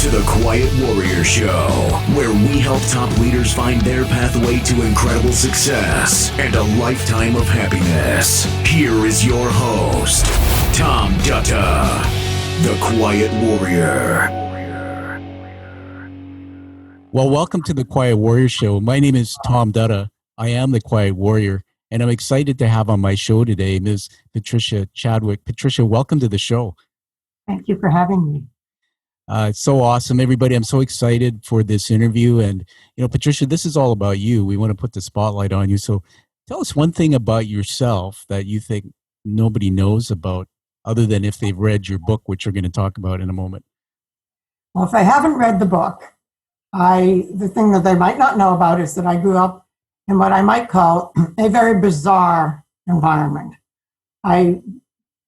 to the Quiet Warrior Show, where we help top leaders find their pathway to incredible success and a lifetime of happiness. Here is your host, Tom Dutta, the Quiet Warrior. Well, welcome to the Quiet Warrior Show. My name is Tom Dutta. I am the Quiet Warrior, and I'm excited to have on my show today Ms. Patricia Chadwick. Patricia, welcome to the show. Thank you for having me. It's so awesome, everybody. I'm so excited for this interview. And, Patricia, this is all about you. We want to put the spotlight on you. So tell us one thing about yourself that you think nobody knows about, other than if they've read your book, which we're going to talk about in a moment. Well, if I haven't read the book, the thing that they might not know about is that I grew up in what I might call a very bizarre environment. I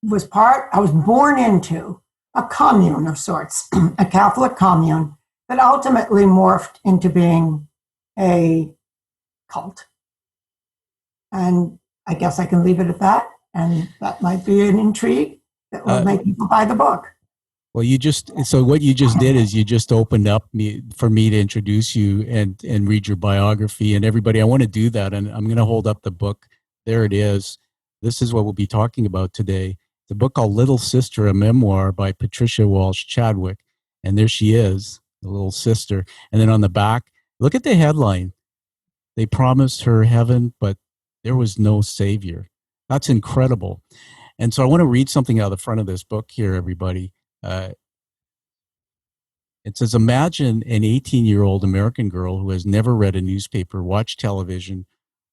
was born into a commune of sorts, a Catholic commune that ultimately morphed into being a cult. And I guess I can leave it at that. And that might be an intrigue that will make people buy the book. Well, what you just did is you just opened up for me to introduce you and read your biography. And everybody, I want to do that. And I'm going to hold up the book. There it is. This is what we'll be talking about today. It's a book called Little Sister, a memoir by Patricia Chadwick. And there she is, the little sister. And then on the back, look at the headline. They promised her heaven, but there was no savior. That's incredible. And so I want to read something out of the front of this book here, everybody. It says, imagine an 18-year-old American girl who has never read a newspaper, watched television,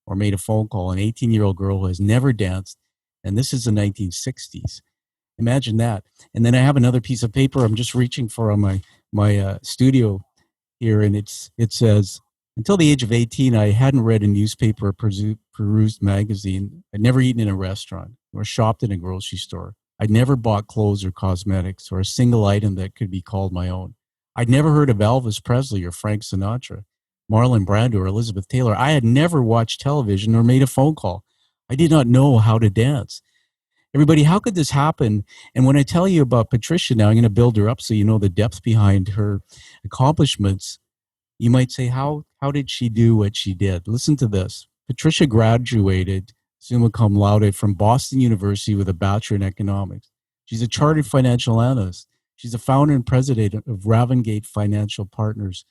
or made a phone call, an 18-year-old girl who has never danced, and this is the 1960s. Imagine that. And then I have another piece of paper I'm just reaching for on my studio here, and it says, until the age of 18, I hadn't read a newspaper or perused magazine. I'd never eaten in a restaurant or shopped in a grocery store. I'd never bought clothes or cosmetics or a single item that could be called my own. I'd never heard of Elvis Presley or Frank Sinatra, Marlon Brando or Elizabeth Taylor. I had never watched television or made a phone call. I did not know how to dance. Everybody, how could this happen? And when I tell you about Patricia now, I'm going to build her up so you know the depth behind her accomplishments. You might say, how did she do what she did? Listen to this. Patricia graduated summa cum laude from Boston University with a bachelor in economics. She's a chartered financial analyst. She's the founder and president of Ravengate Financial Partners.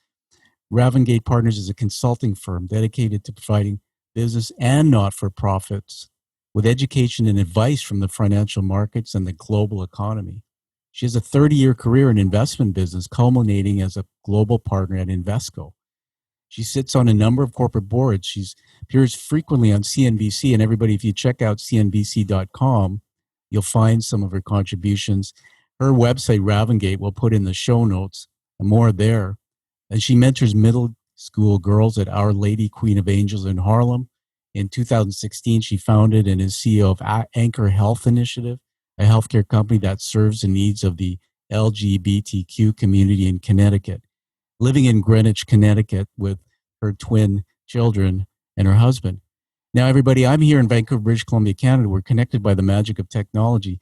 Ravengate Partners is a consulting firm dedicated to providing business and not-for-profits with education and advice from the financial markets and the global economy. She has a 30-year career in investment business, culminating as a global partner at Invesco. She sits on a number of corporate boards. She appears frequently on CNBC. And everybody, if you check out cnbc.com, you'll find some of her contributions. Her website, Ravengate, we'll put in the show notes and more there. And she mentors middle school girls at Our Lady Queen of Angels in Harlem. In 2016, she founded and is CEO of Anchor Health Initiative, a healthcare company that serves the needs of the LGBTQ community in Connecticut, living in Greenwich, Connecticut with her twin children and her husband. Now, everybody, I'm here in Vancouver, British Columbia, Canada. We're connected by the magic of technology.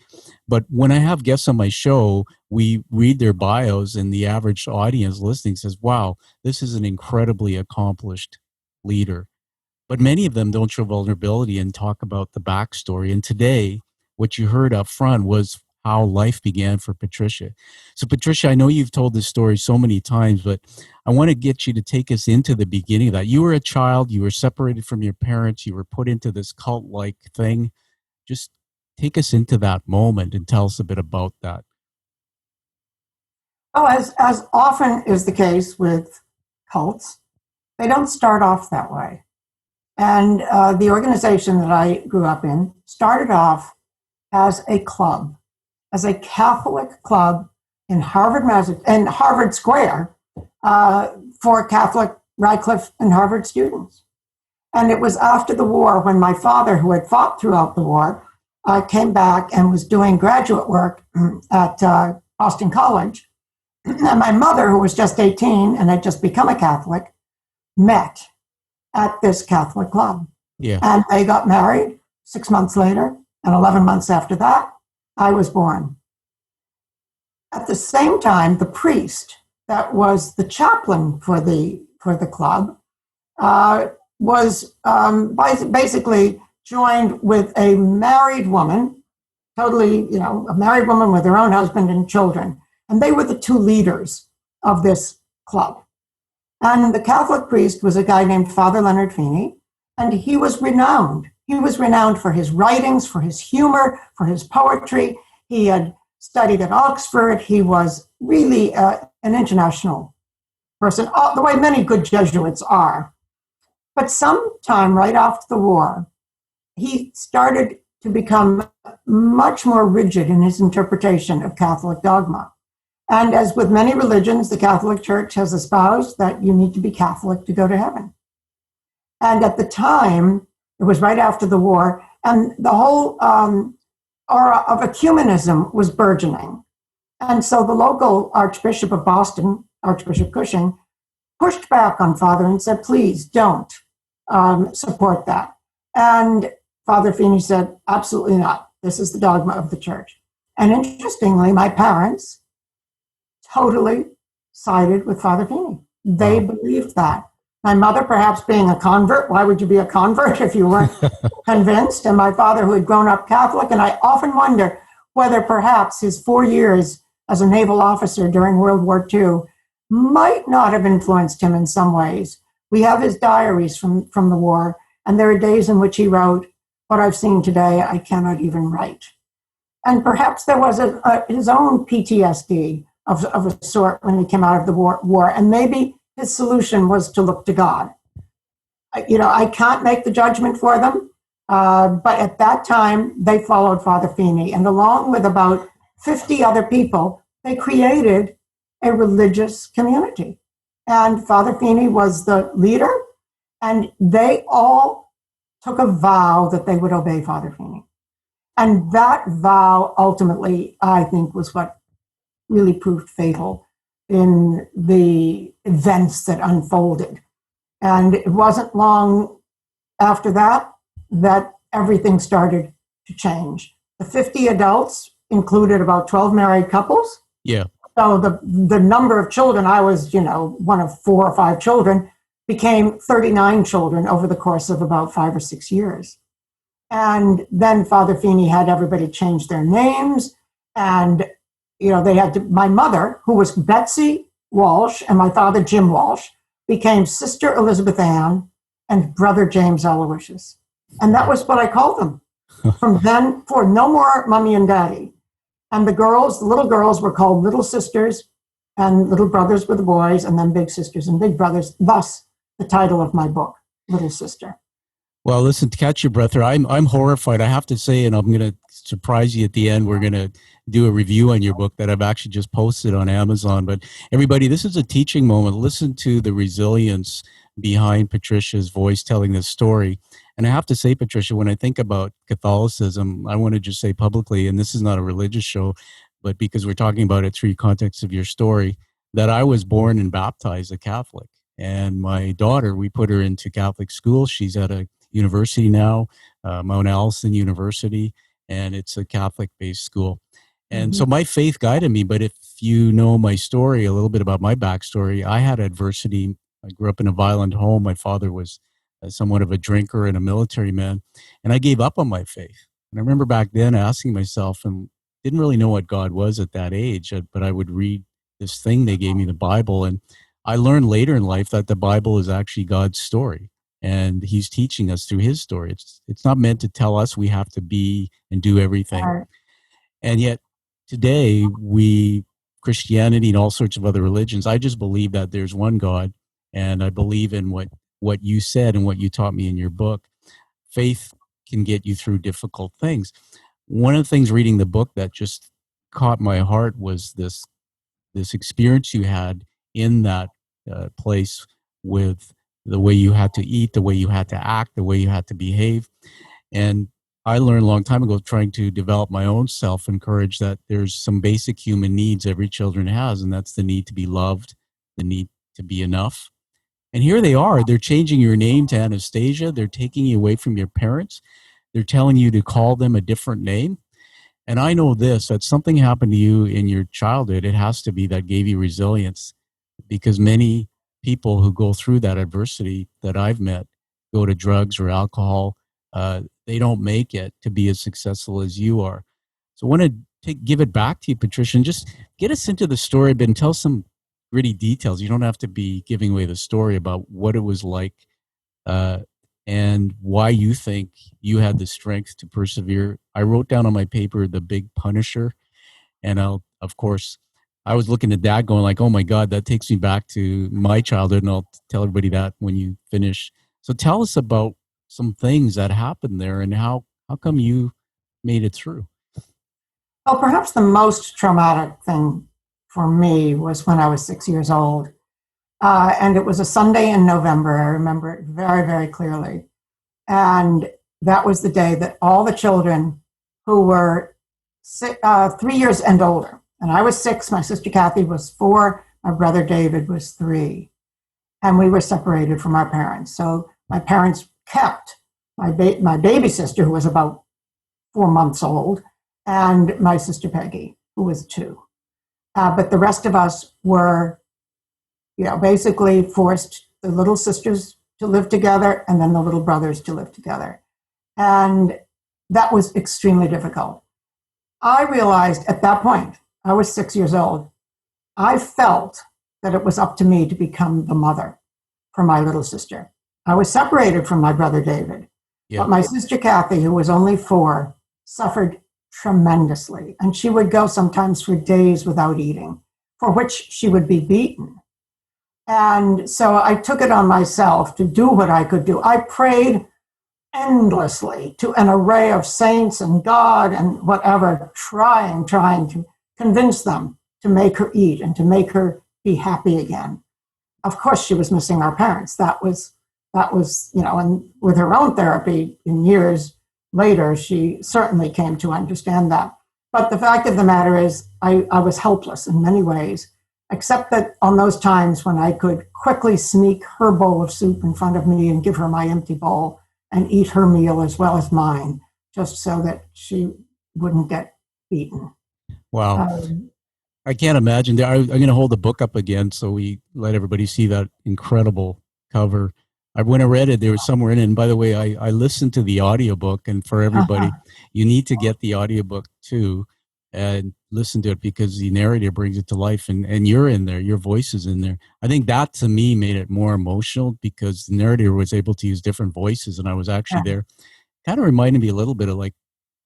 But when I have guests on my show, we read their bios, and the average audience listening says, wow, this is an incredibly accomplished leader. But many of them don't show vulnerability and talk about the backstory. And today, what you heard up front was how life began for Patricia. So Patricia, I know you've told this story so many times, but I want to get you to take us into the beginning of that. You were a child, you were separated from your parents, you were put into this cult-like thing. Just take us into that moment and tell us a bit about that. Oh, as often is the case with cults, they don't start off that way. And the organization that I grew up in started off as a club, as a Catholic club in Harvard Square for Catholic Radcliffe and Harvard students. And it was after the war when my father, who had fought throughout the war, came back and was doing graduate work at Boston College. And my mother, who was just 18 and had just become a Catholic, met at this Catholic club. Yeah. And they got married 6 months later, and 11 months after that, I was born. At the same time, the priest that was the chaplain for the club, was basically joined with a married woman, totally, a married woman with her own husband and children. And they were the two leaders of this club. And the Catholic priest was a guy named Father Leonard Feeney, and he was renowned. He was renowned for his writings, for his humor, for his poetry. He had studied at Oxford. He was really an international person, the way many good Jesuits are. But sometime right after the war, he started to become much more rigid in his interpretation of Catholic dogma. And as with many religions, the Catholic Church has espoused that you need to be Catholic to go to heaven. And at the time, it was right after the war, and the whole aura of ecumenism was burgeoning. And so the local Archbishop of Boston, Archbishop Cushing, pushed back on Father and said, please don't support that. And Father Feeney said, absolutely not. This is the dogma of the church. And interestingly, my parents totally sided with Father Feeney. They believed that. My mother, perhaps being a convert, why would you be a convert if you weren't convinced? And my father, who had grown up Catholic, and I often wonder whether perhaps his 4 years as a naval officer during World War II might not have influenced him in some ways. We have his diaries from the war, and there are days in which he wrote, what I've seen today, I cannot even write. And perhaps there was his own PTSD of a sort when he came out of the war, and maybe his solution was to look to God. I can't make the judgment for them, but at that time, they followed Father Feeney, and along with about 50 other people, they created a religious community. And Father Feeney was the leader, and they all took a vow that they would obey Father Feeney. And that vow ultimately, I think, was what really proved fatal in the events that unfolded. And it wasn't long after that everything started to change. The 50 adults included about 12 married couples. Yeah. So the number of children, I was, one of 4 or 5 children, became 39 children over the course of about 5 or 6 years. And then Father Feeney had everybody change their names. And, they had to, my mother, who was Betsy Walsh, and my father, Jim Walsh, became Sister Elizabeth Ann and Brother James Aloysius. And that was what I called them. From then forward, no more Mommy and Daddy. And the little girls were called Little Sisters, and little brothers were the boys, and then Big Sisters and Big Brothers. Thus, the title of my book, Little Sister. Well, listen, to catch your breath there, I'm horrified, I have to say, and I'm going to surprise you at the end. We're going to do a review on your book that I've actually just posted on Amazon. But everybody, this is a teaching moment. Listen to the resilience behind Patricia's voice telling this story. And I have to say, Patricia, when I think about Catholicism, I want to just say publicly, and this is not a religious show, but because we're talking about it through context of your story, that I was born and baptized a Catholic. And my daughter, we put her into Catholic school. She's at a university now, Mount Allison University, and it's a Catholic-based school. And so my faith guided me. But if you know my story, a little bit about my backstory, I had adversity. I grew up in a violent home. My father was somewhat of a drinker and a military man, and I gave up on my faith. And I remember back then asking myself, and didn't really know what God was at that age, but I would read this thing they gave me, the Bible, and I learned later in life that the Bible is actually God's story, and He's teaching us through His story. It's not meant to tell us we have to be and do everything. Right. And yet today, Christianity and all sorts of other religions, I just believe that there's one God, and I believe in what you said and what you taught me in your book. Faith can get you through difficult things. One of the things reading the book that just caught my heart was this experience you had in that place with the way you had to eat, the way you had to act, the way you had to behave. And I learned a long time ago, trying to develop my own self and courage, that there's some basic human needs every children has, and that's the need to be loved, the need to be enough. And here they are. They're changing your name to Anastasia. They're taking you away from your parents. They're telling you to call them a different name. And I know this, that something happened to you in your childhood. It has to be that gave you resilience. because many people who go through that adversity that I've met go to drugs or alcohol. They don't make it to be as successful as you are. So I want to give it back to you, Patricia, and just get us into the story, but tell some gritty details. You don't have to be giving away the story about what it was like, and why you think you had the strength to persevere. I wrote down on my paper the big Punisher, and of course, I was looking at that going like, oh my God, that takes me back to my childhood, and I'll tell everybody that when you finish. So tell us about some things that happened there and how come you made it through? Well, perhaps the most traumatic thing for me was when I was 6 years old. And it was a Sunday in November. I remember it very, very clearly. And that was the day that all the children who were 3 years and older, and I was 6, my sister Kathy was 4, my brother David was 3, and we were separated from our parents. So my parents kept my baby sister, who was about 4 months old, and my sister Peggy, who was 2. But the rest of us were, basically forced the little sisters to live together and then the little brothers to live together. And that was extremely difficult. I realized at that point, I was 6 years old, I felt that it was up to me to become the mother for my little sister. I was separated from my brother David, but my sister Kathy, who was only 4, suffered tremendously. And she would go sometimes for days without eating, for which she would be beaten. And so I took it on myself to do what I could do. I prayed endlessly to an array of saints and God and whatever, trying to convince them to make her eat and to make her be happy again. Of course, she was missing our parents. That was, and with her own therapy in years later, she certainly came to understand that. But the fact of the matter is, I was helpless in many ways, except that on those times when I could quickly sneak her bowl of soup in front of me and give her my empty bowl and eat her meal as well as mine, just so that she wouldn't get beaten. Wow. I can't imagine. I'm going to hold the book up again so we let everybody see that incredible cover. When I read it, there was somewhere in it. And by the way, I listened to the audiobook, and for everybody, you need to get the audiobook too and listen to it because the narrator brings it to life, and you're in there, your voice is in there. I think that to me made it more emotional because the narrator was able to use different voices, and I was actually there. Kind of reminded me a little bit of like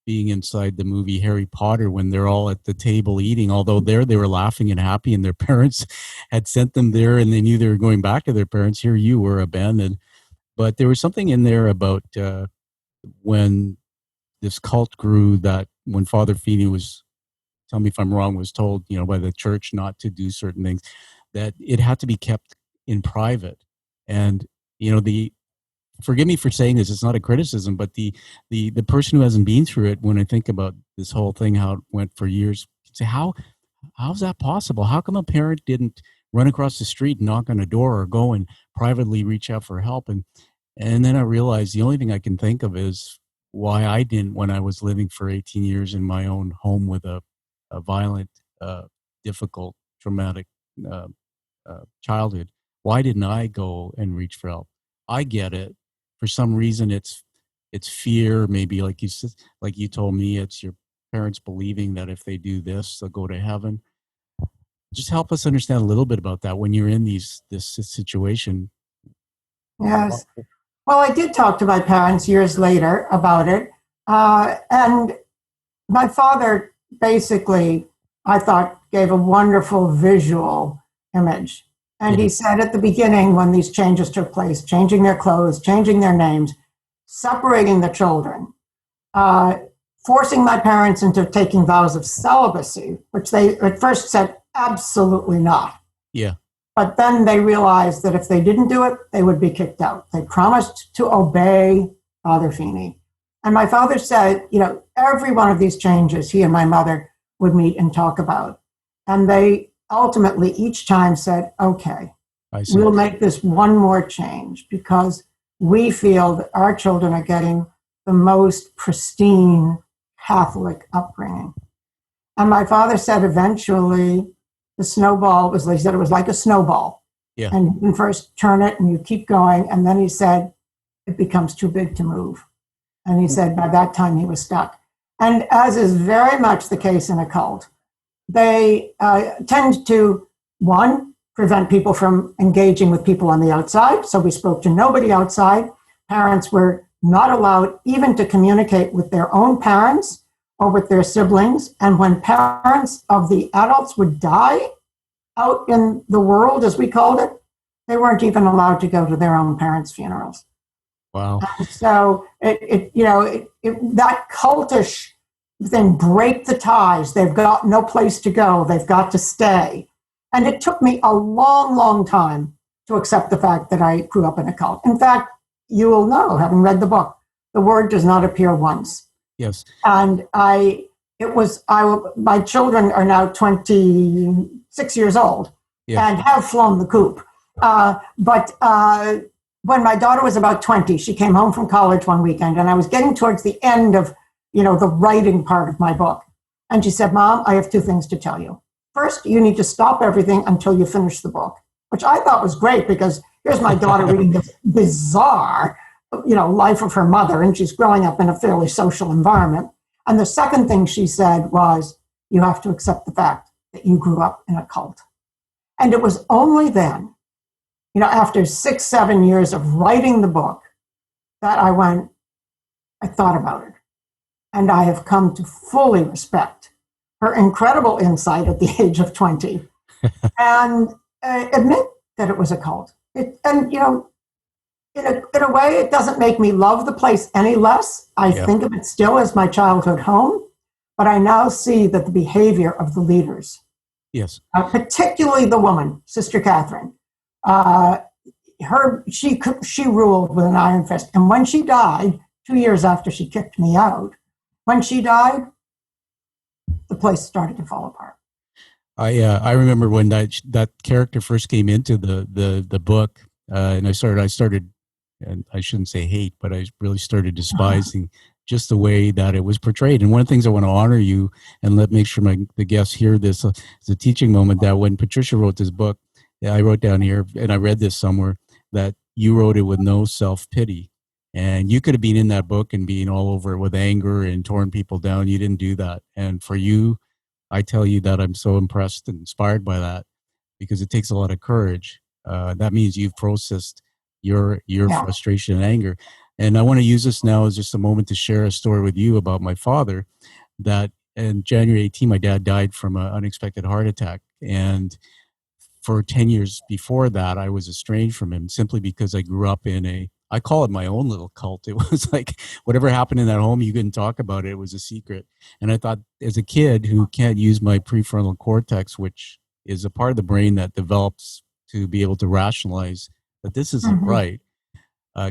being inside the movie Harry Potter when they're all at the table eating, although there they were laughing and happy and their parents had sent them there and they knew they were going back to their parents. Here you were abandoned. But there was something in there about when this cult grew, that when Father Feeney was, tell me if I'm wrong, was told, by the church not to do certain things, that it had to be kept in private. And, forgive me for saying this, it's not a criticism, but the person who hasn't been through it, when I think about this whole thing, how it went for years, say, how's that possible? How come a parent didn't run across the street and knock on a door or go and privately reach out for help? And then I realized the only thing I can think of is why I didn't when I was living for 18 years in my own home with a violent, difficult, traumatic childhood. Why didn't I go and reach for help? I get it. For some reason, it's fear. Maybe like you told me, it's your parents believing that if they do this, they'll go to heaven. Just help us understand a little bit about that when you're in this situation. Yes. Well, I did talk to my parents years later about it. And my father basically, I thought, gave a wonderful visual image. And he said at the beginning, when these changes took place, changing their clothes, changing their names, separating the children, forcing my parents into taking vows of celibacy, which they at first said absolutely not. Yeah. But then they realized that if they didn't do it, they would be kicked out. They promised to obey Father Feeney. And my father said, every one of these changes he and my mother would meet and talk about. And they ultimately each time said, okay, we'll make this one more change because we feel that our children are getting the most pristine Catholic upbringing. And my father said eventually the the snowball was, he said it was like a snowball. Yeah. And you can first turn it and you keep going. And then he said, it becomes too big to move. And he said by that time he was stuck. And as is very much the case in a cult, they tend to, one, prevent people from engaging with people on the outside. So we spoke to nobody outside. Parents were not allowed even to communicate with their own parents or with their siblings. And when parents of the adults would die out in the world, as we called it, they weren't even allowed to go to their own parents' funerals. Wow. And so that cultish thing, break the ties. They've got no place to go. They've got to stay. And it took me a long, long time to accept the fact that I grew up in a cult. In fact, you will know, having read the book, the word does not appear once. Yes. And my children are now 26 years old and have flown the coop. But when my daughter was about 20, she came home from college one weekend, and I was getting towards the end of, the writing part of my book. And she said, Mom, I have two things to tell you. First, you need to stop everything until you finish the book, which I thought was great because here's my daughter reading this bizarre, life of her mother, and she's growing up in a fairly social environment. And the second thing she said was, you have to accept the fact that you grew up in a cult. And it was only then, after 6-7 years of writing the book, that I thought about it. And I have come to fully respect her incredible insight at the age of 20 and admit that it was a cult. In a way, it doesn't make me love the place any less. I think of it still as my childhood home, but I now see that the behavior of the leaders, particularly the woman, Sister Catherine, she ruled with an iron fist. And when she died, 2 years after she kicked me out, when she died, the place started to fall apart. I remember when that character first came into the book, and I started, and I shouldn't say hate, but I really started despising just the way that it was portrayed. And one of the things I want to honor you and make sure the guests hear this as a teaching moment, that when Patricia wrote this book, I wrote down here, and I read this somewhere, that you wrote it with no self-pity. And you could have been in that book and being all over it with anger and torn people down. You didn't do that. And for you, I tell you that I'm so impressed and inspired by that, because it takes a lot of courage. That means you've processed your frustration and anger. And I want to use this now as just a moment to share a story with you about my father, that in January 18, my dad died from an unexpected heart attack. And for 10 years before that, I was estranged from him simply because I grew up in I call it my own little cult. It was like whatever happened in that home, you couldn't talk about it. It was a secret. And I thought, as a kid who can't use my prefrontal cortex, which is a part of the brain that develops to be able to rationalize that this isn't right,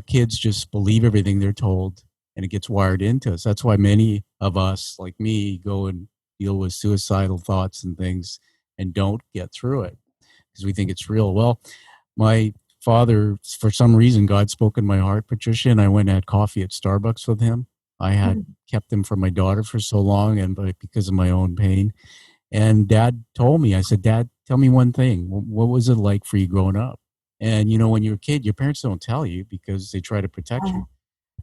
kids just believe everything they're told, and it gets wired into us. That's why many of us, like me, go and deal with suicidal thoughts and things and don't get through it because we think it's real. Well, my father, for some reason, God spoke in my heart, Patricia, and I went and had coffee at Starbucks with him. I had kept him from my daughter for so long, and because of my own pain. And Dad told me, I said, Dad, tell me one thing. What was it like for you growing up? And, when you're a kid, your parents don't tell you because they try to protect you.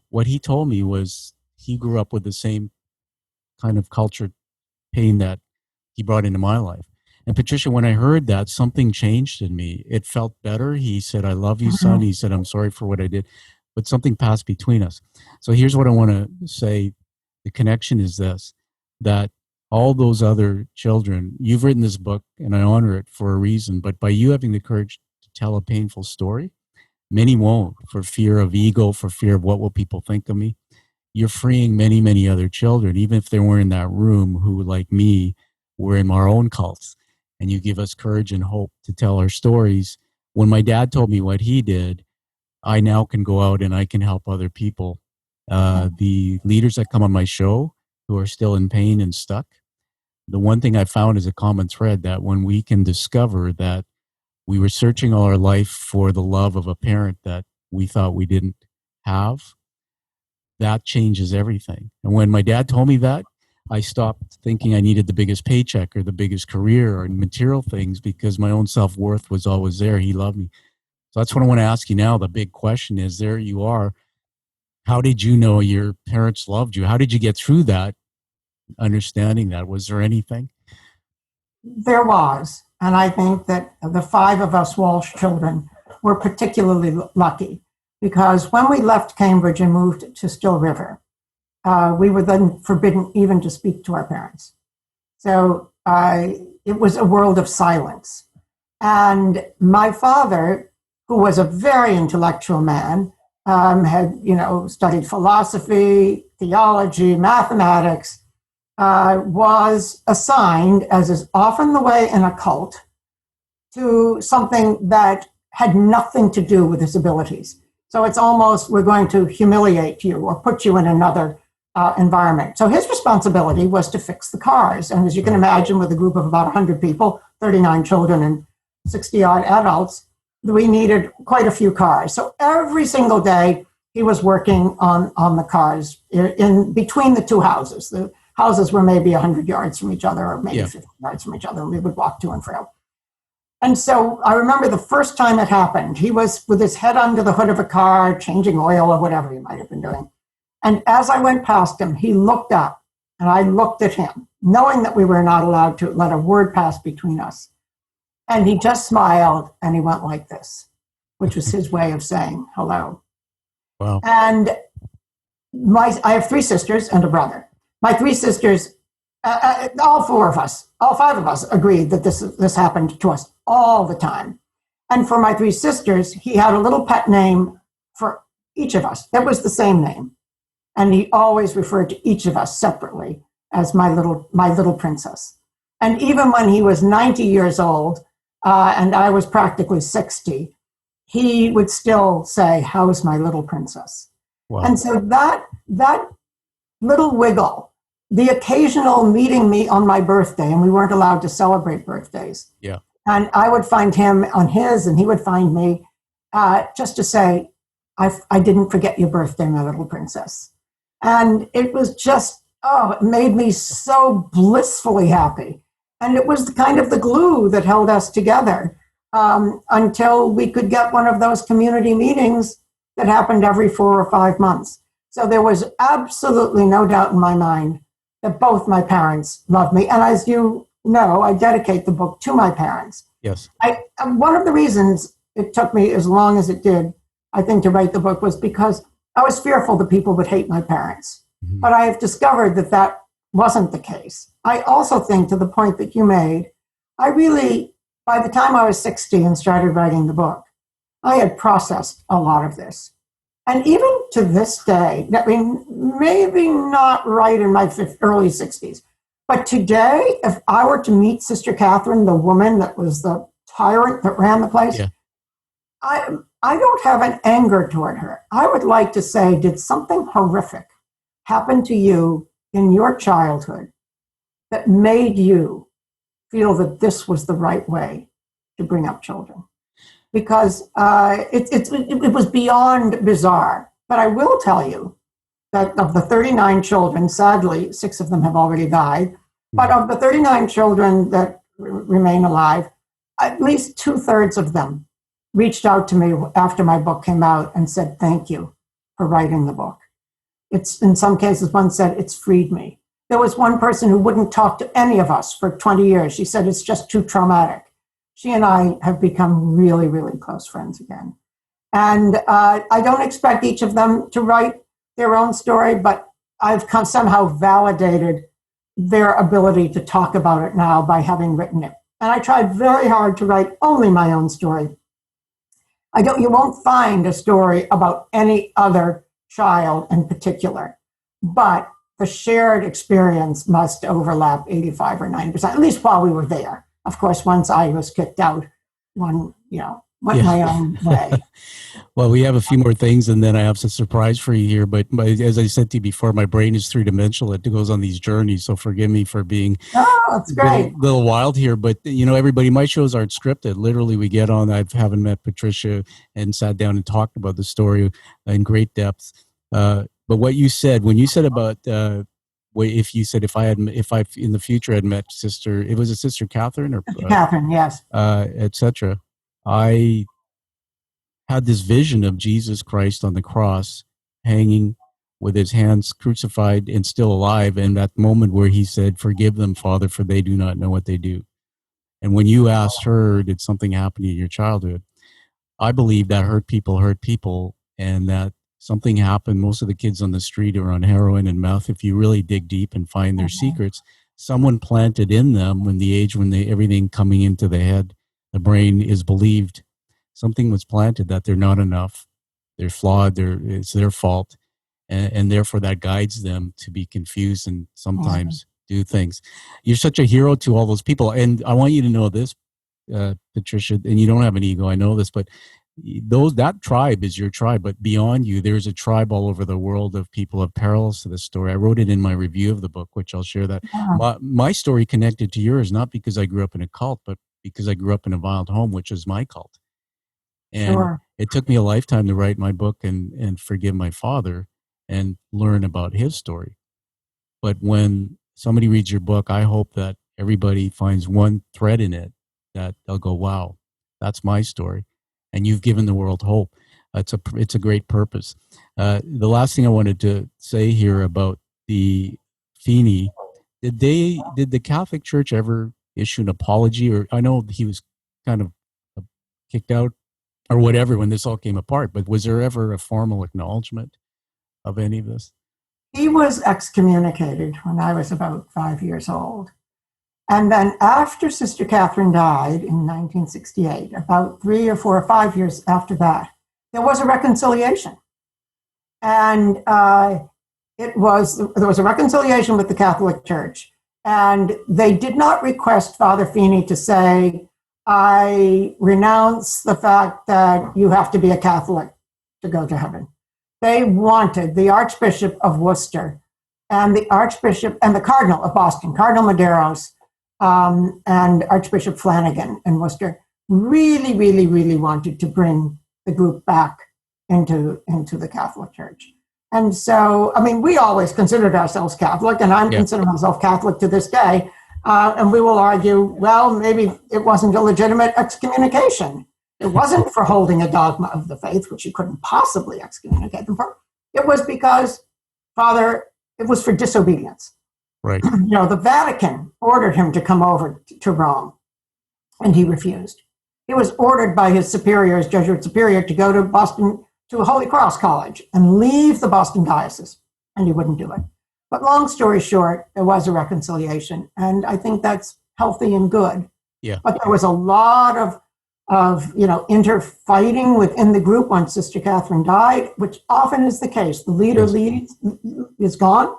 What he told me was he grew up with the same kind of culture pain that he brought into my life. And Patricia, when I heard that, something changed in me. It felt better. He said, I love you, son. He said, I'm sorry for what I did. But something passed between us. So here's what I want to say. The connection is this, that all those other children, you've written this book, and I honor it for a reason, but by you having the courage to tell a painful story, many won't, for fear of ego, for fear of what will people think of me. You're freeing many, many other children, even if they weren't in that room, who, like me, were in our own cults. And you give us courage and hope to tell our stories. When my dad told me what he did, I now can go out and I can help other people. The leaders that come on my show who are still in pain and stuck, the one thing I found is a common thread, that when we can discover that we were searching all our life for the love of a parent that we thought we didn't have, that changes everything. And when my dad told me that, I stopped thinking I needed the biggest paycheck or the biggest career or material things because my own self-worth was always there. He loved me. So that's what I want to ask you now. The big question is, there you are. How did you know your parents loved you? How did you get through that, understanding that? Was there anything? There was. And I think that the five of us Walsh children were particularly lucky because when we left Cambridge and moved to Still River, we were then forbidden even to speak to our parents. So it was a world of silence. And my father, who was a very intellectual man, had, studied philosophy, theology, mathematics, was assigned, as is often the way in a cult, to something that had nothing to do with his abilities. So it's almost, we're going to humiliate you or put you in another environment. So his responsibility was to fix the cars. And as you can imagine, with a group of about 100 people, 39 children and 60 odd adults, we needed quite a few cars. So every single day he was working on the cars in between the two houses. The houses were maybe 100 yards from each other or maybe 50 yards from each other. And we would walk to and fro. And so I remember the first time it happened, he was with his head under the hood of a car, changing oil or whatever he might have been doing. And as I went past him, he looked up and I looked at him, knowing that we were not allowed to let a word pass between us. And he just smiled and he went like this, which was his way of saying hello. Wow. And I have three sisters and a brother. My three sisters, all five of us agreed that this happened to us all the time. And for my three sisters, he had a little pet name for each of us. That was the same name. And he always referred to each of us separately as my little princess. And even when he was 90 years old, and I was practically 60, he would still say, "How's my little princess?" Wow. And so that little wiggle, the occasional meeting me on my birthday, and we weren't allowed to celebrate birthdays. Yeah. And I would find him on his, and he would find me, just to say, I didn't forget your birthday, my little princess. And it was just, it made me so blissfully happy. And it was kind of the glue that held us together until we could get one of those community meetings that happened every 4 or 5 months. So there was absolutely no doubt in my mind that both my parents loved me. And as you know, I dedicate the book to my parents. Yes. One of the reasons it took me as long as it did, I think, to write the book was because I was fearful that people would hate my parents. Mm-hmm. But I have discovered that wasn't the case. I also think, to the point that you made, by the time I was 60 and started writing the book, I had processed a lot of this. And even to this day, I mean, maybe not right in my early 60s, but today, if I were to meet Sister Catherine, the woman that was the tyrant that ran the place, I don't have an anger toward her. I would like to say, did something horrific happen to you in your childhood that made you feel that this was the right way to bring up children? Because it was beyond bizarre. But I will tell you that of the 39 children, sadly, 6 of them have already died, but of the 39 children that remain alive, at least 2/3 of them reached out to me after my book came out and said, "Thank you for writing the book." It's, in some cases, one said, "It's freed me." There was one person who wouldn't talk to any of us for 20 years. She said, "It's just too traumatic." She and I have become really, really close friends again. And I don't expect each of them to write their own story, but I've somehow validated their ability to talk about it now by having written it. And I tried very hard to write only my own story. You won't find a story about any other child in particular, but the shared experience must overlap 85 or 90%, at least while we were there. Of course, once I was kicked out, went my own way. Well, we have a few more things, and then I have some surprise for you here. But as I said to you before, my brain is three-dimensional. It goes on these journeys, so forgive me for being that's great. A little wild here. But, everybody, my shows aren't scripted. Literally, we get on. I haven't met Patricia and sat down and talked about the story in great depth. But what you said, when you said about if you said if I in the future had met Sister, it was a Sister Catherine or Catherine, yes, etc. I had this vision of Jesus Christ on the cross, hanging with his hands crucified and still alive, and that moment where he said, "Forgive them, Father, for they do not know what they do." And when you asked her, did something happen in your childhood? I believe that hurt people, and that something happened. Most of the kids on the street are on heroin and meth. If you really dig deep and find their secrets, someone planted in them when the age when everything coming into the head, the brain is believed. Something was planted that they're not enough, they're flawed, it's their fault, and therefore that guides them to be confused and sometimes do things. You're such a hero to all those people, and I want you to know this, Patricia, and you don't have an ego, I know this, but that tribe is your tribe, but beyond you, there's a tribe all over the world of people of parallels to this story. I wrote it in my review of the book, which I'll share that. My story connected to yours, not because I grew up in a cult, but because I grew up in a violent home, which is my cult. And it took me a lifetime to write my book and forgive my father and learn about his story. But when somebody reads your book, I hope that everybody finds one thread in it that they'll go, wow, that's my story. And you've given the world hope. It's a great purpose. The last thing I wanted to say here about the Feeney, did the Catholic Church ever issue an apology? Or I know he was kind of kicked out or whatever when this all came apart, but was there ever a formal acknowledgement of any of this? He was excommunicated when I was about 5 years old. And then after Sister Catherine died in 1968, about 3 or 4 or 5 years after that, there was a reconciliation. And there was a reconciliation with the Catholic Church. And they did not request Father Feeney to say, I renounce the fact that you have to be a Catholic to go to heaven. They wanted the Archbishop of Worcester and the Archbishop and the Cardinal of Boston, Cardinal Medeiros, and Archbishop Flanagan in Worcester, really, really, really wanted to bring the group back into the Catholic Church. And so, I mean, we always considered ourselves Catholic, and I'm considering myself Catholic to this day. And we will argue, well, maybe it wasn't a legitimate excommunication. It wasn't for holding a dogma of the faith, which you couldn't possibly excommunicate them for. It was because, Father, it was for disobedience. Right. The Vatican ordered him to come over to Rome, and he refused. He was ordered by his superior, his Jesuit superior, to go to Boston, to Holy Cross College, and leave the Boston diocese, and he wouldn't do it. But long story short, there was a reconciliation, and I think that's healthy and good. Yeah. But there was a lot of interfighting within the group once Sister Catherine died, which often is the case. The leader is gone,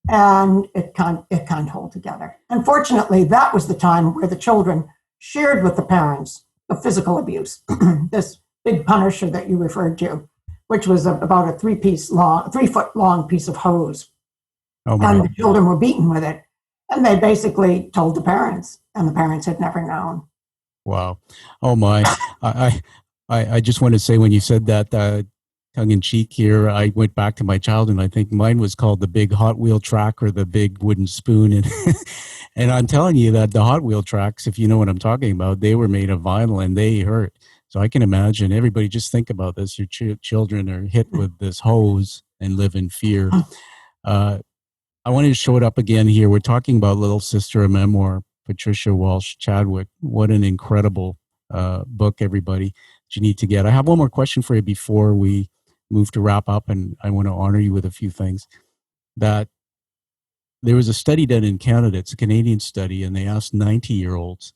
and it can't hold together. Unfortunately, that was the time where the children shared with the parents the physical abuse. This big punisher that you referred to, which was about a 3-foot long piece of hose. Oh, and the children were beaten with it. And they basically told the parents, and the parents had never known. Wow. Oh, my. I just want to say when you said that, tongue in cheek here, I went back to my childhood. I think mine was called the big Hot Wheel track or the big wooden spoon. And, and I'm telling you that the Hot Wheel tracks, if you know what I'm talking about, they were made of vinyl and they hurt. So I can imagine everybody just think about this. Your children are hit with this hose and live in fear. I wanted to show it up again here. We're talking about Little Sister, a memoir, Patricia Walsh Chadwick. What an incredible book, everybody, that you need to get. I have one more question for you before we move to wrap up, and I want to honor you with a few things. That there was a study done in Canada. It's a Canadian study, and they asked 90-year-olds,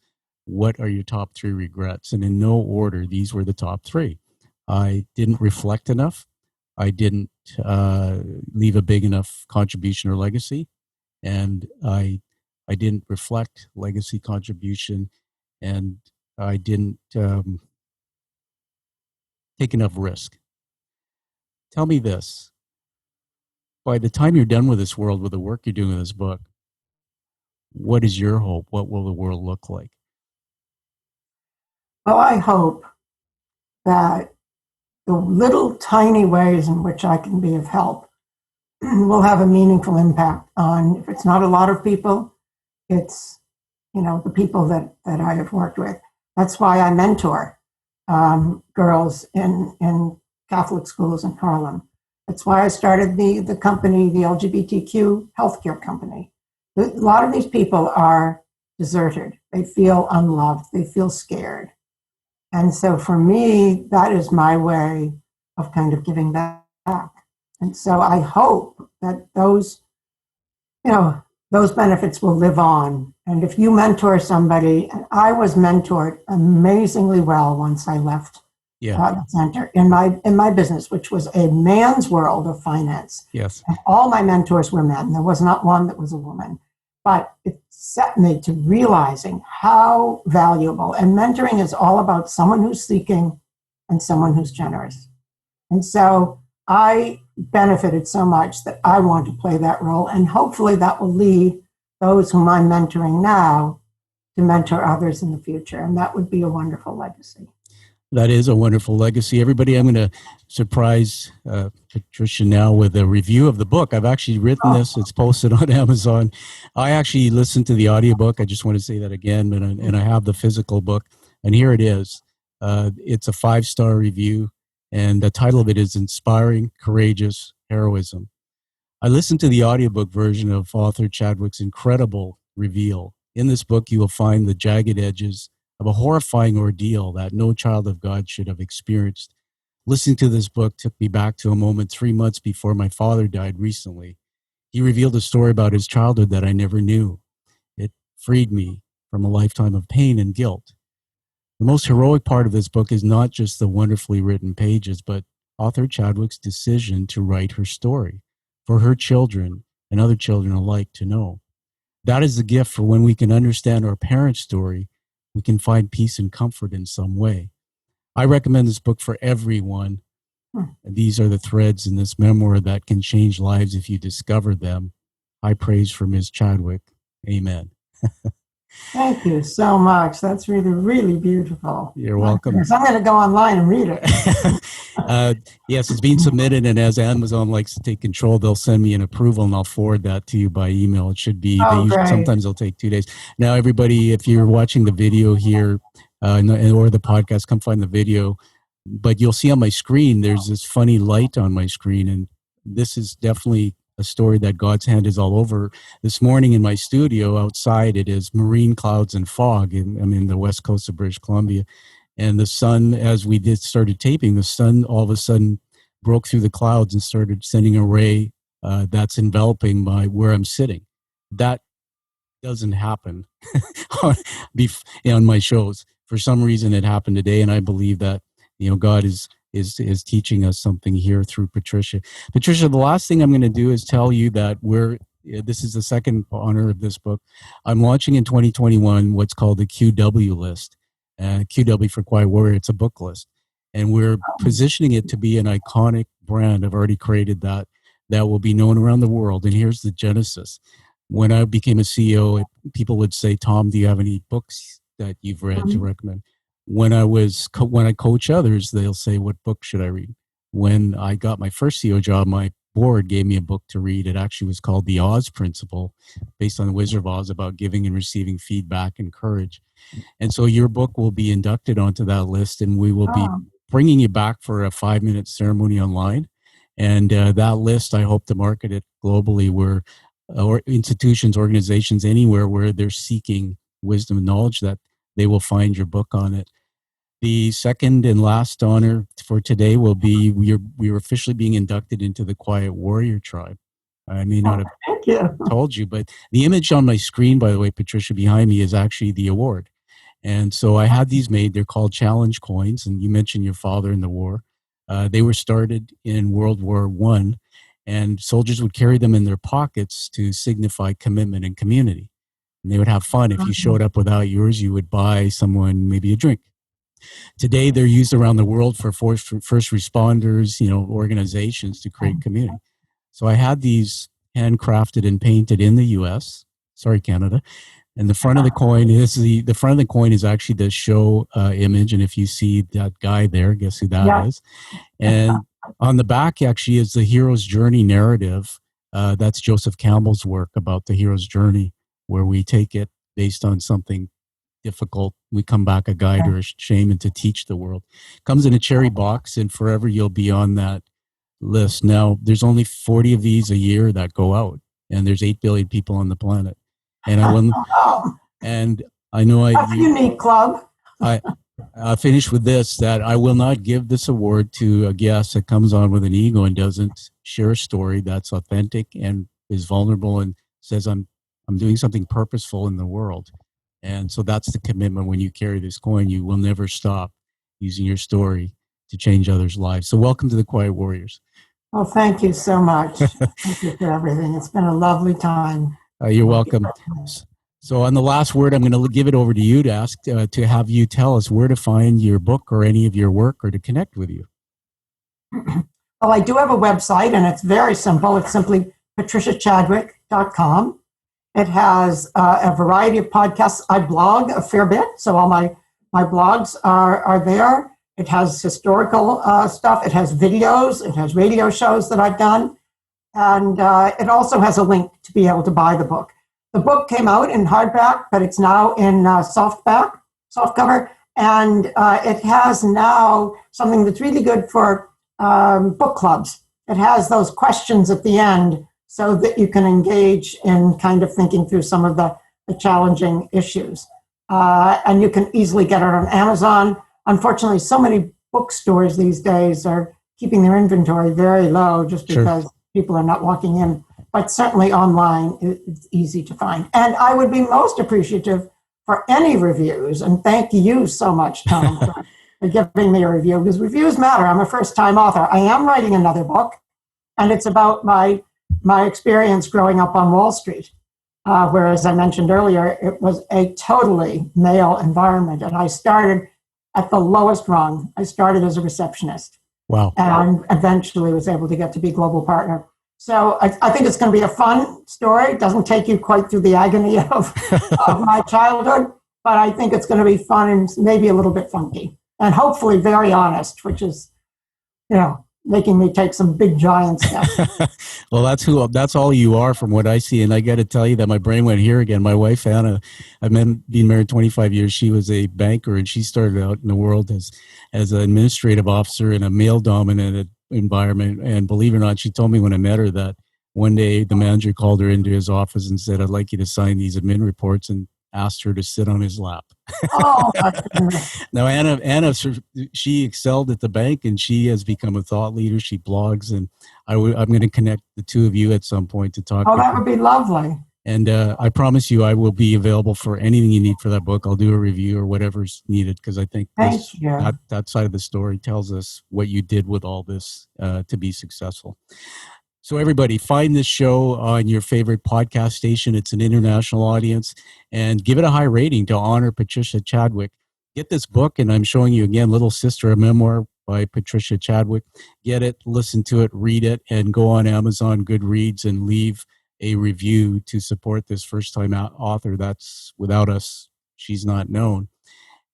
what are your top 3 regrets? And in no order, these were the top 3. I didn't reflect enough. I didn't leave a big enough contribution or legacy, and I didn't reflect legacy contribution, and I didn't take enough risk. Tell me this. By the time you're done with this world, with the work you're doing in this book, what is your hope? What will the world look like? Well, I hope that the little tiny ways in which I can be of help will have a meaningful impact on, if it's not a lot of people, it's, the people that I have worked with. That's why I mentor girls in Catholic schools in Harlem. That's why I started the company, the LGBTQ healthcare company. A lot of these people are deserted. They feel unloved. They feel scared. And so for me, that is my way of kind of giving back. And so I hope that those benefits will live on. And if you mentor somebody, and I was mentored amazingly well once I left the center in my business, which was a man's world of finance. Yes. And all my mentors were men. There was not one that was a woman. But it set me to realizing how valuable, and mentoring is all about someone who's seeking and someone who's generous. And so I benefited so much that I want to play that role, and hopefully that will lead those whom I'm mentoring now to mentor others in the future. And that would be a wonderful legacy. That is a wonderful legacy. Everybody, I'm going to surprise Patricia now with a review of the book. I've actually written this. It's posted on Amazon. I actually listened to the audiobook. I just want to say that again, and I have the physical book. And here it is. It's a 5-star review, and the title of it is Inspiring Courageous Heroism. I listened to the audiobook version of author Chadwick's incredible reveal. In this book, you will find the jagged edges of a horrifying ordeal that no child of God should have experienced. Listening to this book took me back to a moment 3 months before my father died recently. He revealed a story about his childhood that I never knew. It freed me from a lifetime of pain and guilt. The most heroic part of this book is not just the wonderfully written pages, but author Chadwick's decision to write her story for her children and other children alike to know. That is the gift for when we can understand our parents' story. We can find peace and comfort in some way. I recommend this book for everyone. These are the threads in this memoir that can change lives if you discover them. High praise for Ms. Chadwick. Amen. Thank you so much. That's really, really beautiful. You're welcome. I'm going to go online and read it. Yes, it's being submitted, and as Amazon likes to take control, they'll send me an approval, and I'll forward that to you by email. It should be, sometimes they'll take 2 days. Now, everybody, if you're watching the video here or the podcast, come find the video. But you'll see on my screen, there's this funny light on my screen, and this is definitely a story that God's hand is all over. This morning in my studio outside, it is marine clouds and fog. I'm in the west coast of British Columbia. And the sun, as we started taping, the sun all of a sudden broke through the clouds and started sending a ray that's enveloping where I'm sitting. That doesn't happen on my shows. For some reason, it happened today, and I believe that God is teaching us something here through Patricia. Patricia, the last thing I'm going to do is tell you that this is the second honor of this book. I'm launching in 2021 what's called the QW list. QW for Quiet Warrior. It's a book list. And we're positioning it to be an iconic brand. I've already created that will be known around the world. And here's the genesis. When I became a CEO, people would say, Tom, do you have any books that you've read to recommend? When I coach others, they'll say, what book should I read? When I got my first CEO job, my board gave me a book to read. It actually was called The Oz Principle, based on the Wizard of Oz, about giving and receiving feedback and courage. And so your book will be inducted onto that list, and we will be bringing you back for a 5-minute ceremony online. And that list, I hope to market it globally, where institutions, organizations, anywhere where they're seeking wisdom and knowledge, that they will find your book on it. The second and last honor for today will be we're officially being inducted into the Quiet Warrior tribe. I may not have told you, but the image on my screen, by the way, Patricia, behind me, is actually the award. And so I had these made. They're called challenge coins. And you mentioned your father in the war. They were started in World War I, and soldiers would carry them in their pockets to signify commitment and community. And they would have fun. If you showed up without yours, you would buy someone maybe a drink. Today, they're used around the world for first responders, organizations to create community. So I had these handcrafted and painted in the U.S. Sorry, Canada. And the front of the coin is actually the show image. And if you see that guy there, guess who that is? And on the back actually is the hero's journey narrative That's Joseph Campbell's work about the hero's journey, where we take it based on something difficult. We come back a guide or a shame and to teach the world. Comes in a cherry box, and forever you'll be on that list. Now, there's only 40 of these a year that go out, and there's 8 billion people on the planet. And I will, and I know That's a unique club. I'll finish with this, that I will not give this award to a guest that comes on with an ego and doesn't share a story that's authentic and is vulnerable and says, I'm doing something purposeful in the world. And so that's the commitment when you carry this coin. You will never stop using your story to change others' lives. So welcome to the Quiet Warriors. Well, thank you so much. Thank you for everything. It's been a lovely time. You're welcome. So on the last word, I'm going to give it over to you to ask, to have you tell us where to find your book or any of your work or to connect with you. Well, I do have a website, and it's very simple. It's simply patriciachadwick.com. It has a variety of podcasts. I blog a fair bit, so all my blogs are there. It has historical stuff. It has videos. It has radio shows that I've done. And it also has a link to be able to buy the book. The book came out in hardback, but it's now in softcover. And it has now something that's really good for book clubs. It has those questions at the end so that you can engage in kind of thinking through some of the challenging issues. And you can easily get it on Amazon. Unfortunately, so many bookstores these days are keeping their inventory very low just because people are not walking in. But certainly online, it's easy to find. And I would be most appreciative for any reviews. And thank you so much, Tom, for giving me a review, because reviews matter. I'm a first-time author. I am writing another book, and it's about my experience growing up on Wall Street, where, as I mentioned earlier, it was a totally male environment. And I started at the lowest rung. I started as a receptionist. Wow. And eventually was able to get to be global partner. So I think it's going to be a fun story. It doesn't take you quite through the agony of my childhood, but I think it's going to be fun and maybe a little bit funky and hopefully very honest, which is, making me take some big giant steps. Well, that's all you are from what I see. And I got to tell you that my brain went here again. My wife, Anna, I've been married 25 years. She was a banker, and she started out in the world as an administrative officer in a male-dominated environment. And believe it or not, she told me when I met her that one day the manager called her into his office and said, I'd like you to sign these admin reports, and asked her to sit on his lap. Oh, my goodness. Now, Anna, she excelled at the bank, and she has become a thought leader. She blogs, and I'm going to connect the two of you at some point to talk. Oh, that would be lovely. And I promise you, I will be available for anything you need for that book. I'll do a review or whatever's needed, because I think that side of the story tells us what you did with all this to be successful. So everybody, find this show on your favorite podcast station. It's an international audience, and give it a high rating to honor Patricia Chadwick. Get this book, and I'm showing you again, Little Sister, a memoir by Patricia Chadwick. Get it, listen to it, read it, and go on Amazon, Goodreads, and leave a review to support this first-time author. That's, without us, she's not known.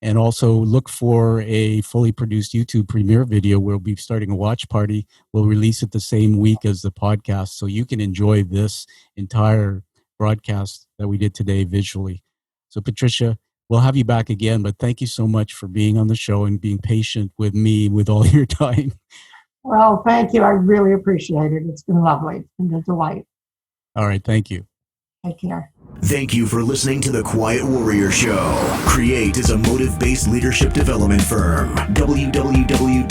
And also look for a fully produced YouTube premiere video. We'll be starting a watch party. We'll release it the same week as the podcast, so you can enjoy this entire broadcast that we did today visually. So Patricia, we'll have you back again, but thank you so much for being on the show and being patient with me with all your time. Well, thank you. I really appreciate it. It's been lovely. It's been a delight. All right. Thank you. Take care. Thank you for listening to The Quiet Warrior Show. Create is a motive-based leadership development firm. www.kreat.ca